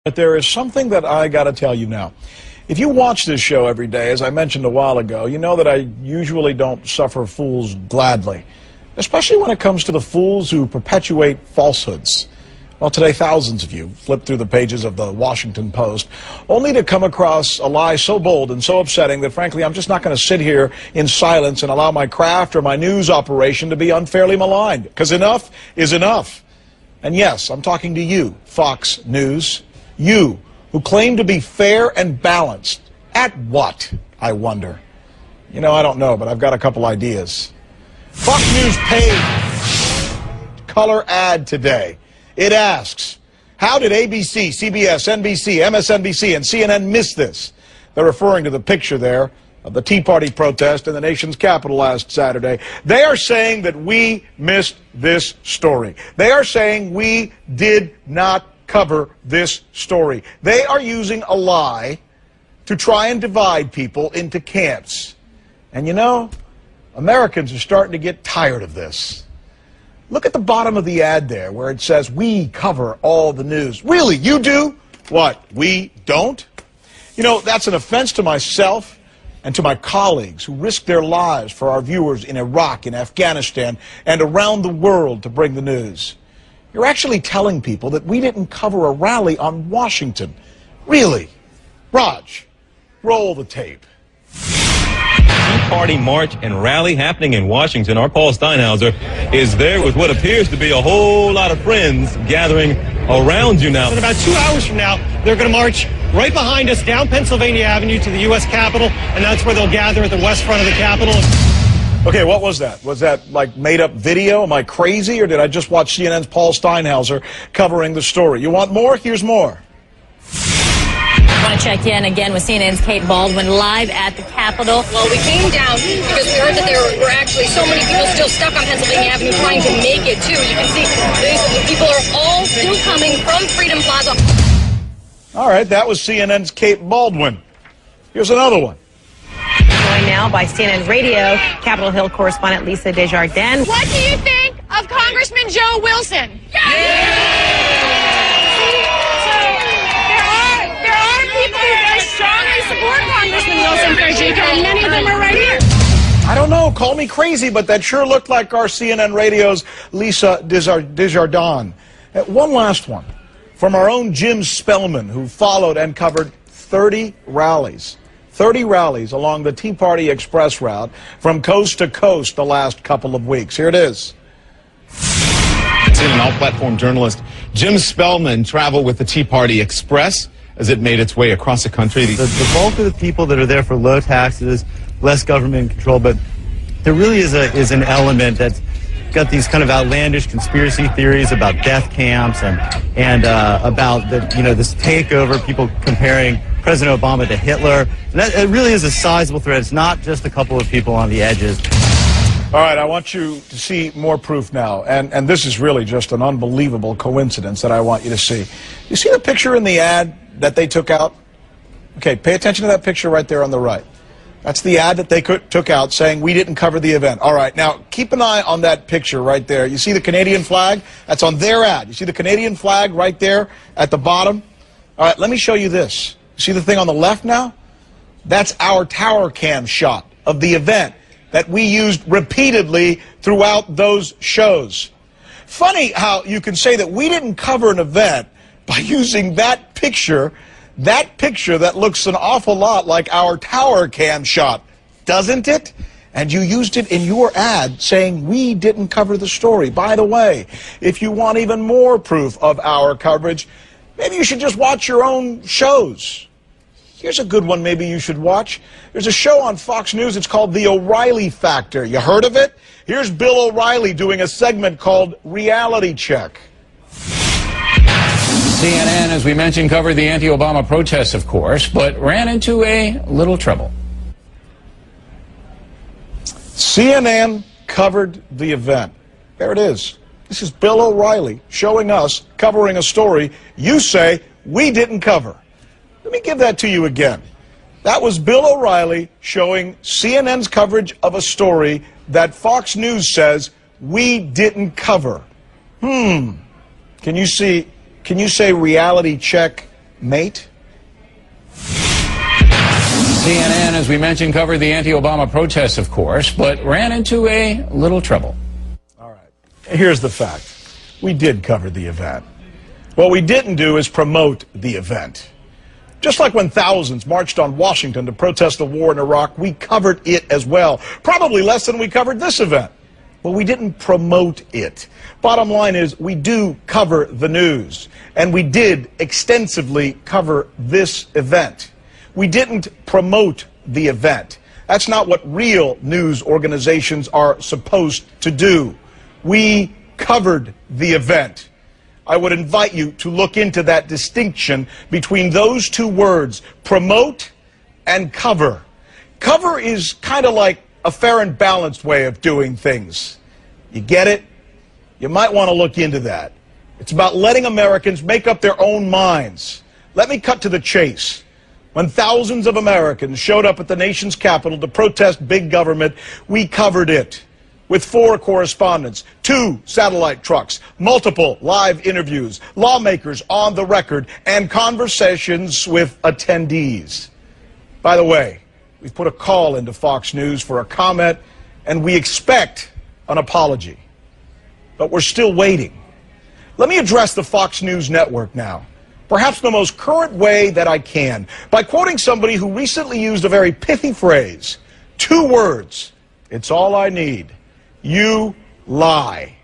But there is something that I got to tell you now. If you watch this show every day, as I mentioned a while ago, you know that I usually don't suffer fools gladly, especially when it comes to the fools who perpetuate falsehoods. Well, today thousands of you flipped through the pages of the Washington Post, only to come across a lie so bold and so upsetting that, frankly, I'm just not going to sit here in silence and allow my craft or my news operation to be unfairly maligned, because enough is enough. And yes, I'm talking to you, Fox News. You, who claim to be fair and balanced. At what, I wonder? You know, I don't know, but I've got a couple ideas. Fox News paid color ad today. It asks, how did ABC, CBS, NBC, MSNBC, and CNN miss this? They're referring to the picture there of the Tea Party protest in the nation's capital last Saturday. They are saying that we missed this story. They are saying we did not cover this story. They are using a lie to try and divide people into camps. And you know, Americans are starting to get tired of this. Look at the bottom of the ad there where it says, we cover all the news. Really, you do? What, we don't? You know, that's an offense to myself and to my colleagues who risk their lives for our viewers in Iraq, in Afghanistan, and around the world to bring the news. You're actually telling people that we didn't cover a rally on Washington. Really? Raj, roll the tape. Tea Party march and rally happening in Washington. Our Paul Steinhauser is there with what appears to be a whole lot of friends gathering around you now. In about 2 hours from now, they're going to march right behind us down Pennsylvania Avenue to the U.S. Capitol, and that's where they'll gather at the west front of the Capitol. Okay, what was that? Was that like made-up video? Am I crazy, or did I just watch CNN's Paul Steinhauser covering the story? You want more? Here's more. I want to check in again with CNN's Kate Baldwin live at the Capitol. Well, we came down because we heard that there were actually so many people still stuck on Pennsylvania Avenue trying to make it, too. You can see basically people are all still coming from Freedom Plaza. All right, that was CNN's Kate Baldwin. Here's another one. Joined now by CNN Radio, Capitol Hill correspondent Lisa Desjardins. What do you think of Congressman Joe Wilson? There are people who very strongly support Congressman Wilson, Frederica, and many of them are right here. I don't know, call me crazy, but that sure looked like our CNN Radio's Lisa Desjardins. One last one from our own Jim Spellman, who followed and covered 30 rallies. 30 rallies along the Tea Party Express route from coast to coast the last couple of weeks. Here it is. CNN all-platform journalist Jim Spellman traveled with the Tea Party Express as it made its way across the country. The bulk of the people that are there for low taxes, less government control, but there really is an element that's got these kind of outlandish conspiracy theories about death camps and about this takeover, people comparing President Obama to Hitler. And that, it really is a sizable threat. It's not just a couple of people on the edges. All right, I want you to see more proof now, and this is really just an unbelievable coincidence that I want you to see. You see the picture in the ad that they took out? Okay, pay attention to that picture right there on the right. That's the ad that they took out saying we didn't cover the event. All right, now keep an eye on that picture right there. You see the Canadian flag? That's on their ad. You see the Canadian flag right there at the bottom? All right, let me show you this. See the thing on the left now? That's our tower cam shot of the event that we used repeatedly throughout those shows. Funny how you can say that we didn't cover an event by using that picture that looks an awful lot like our tower cam shot, doesn't it? And you used it in your ad saying we didn't cover the story. By the way, if you want even more proof of our coverage, maybe you should just watch your own shows. Here's a good one maybe you should watch. There's a show on Fox News. It's called The O'Reilly Factor. You heard of it? Here's Bill O'Reilly doing a segment called Reality Check. CNN, as we mentioned, covered the anti-Obama protests, of course, but ran into a little trouble. CNN covered the event. There it is. This is Bill O'Reilly showing us, covering a story you say we didn't cover. Let me give that to you again. That was Bill O'Reilly showing CNN's coverage of a story that Fox News says we didn't cover. Can you say reality check mate? CNN, as we mentioned, covered the anti-Obama protests, of course, but ran into a little trouble. All right. Here's the fact. We did cover the event. What we didn't do is promote the event. Just like when thousands marched on Washington to protest the war in Iraq, we covered it as well. Probably less than we covered this event. But we didn't promote it. Bottom line is, we do cover the news. And we did extensively cover this event. We didn't promote the event. That's not what real news organizations are supposed to do. We covered the event. I would invite you to look into that distinction between those two words, promote and cover. Cover is kind of like a fair and balanced way of doing things. You get it? You might want to look into that. It's about letting Americans make up their own minds. Let me cut to the chase. When thousands of Americans showed up at the nation's capital to protest big government, we covered it with 4 correspondents, 2 satellite trucks, multiple live interviews, lawmakers on the record, and conversations with attendees. By the way, we've put a call into Fox News for a comment, and we expect an apology. But we're still waiting. Let me address the Fox News network now, perhaps the most current way that I can, by quoting somebody who recently used a very pithy phrase. 2 words. It's all I need. You lie.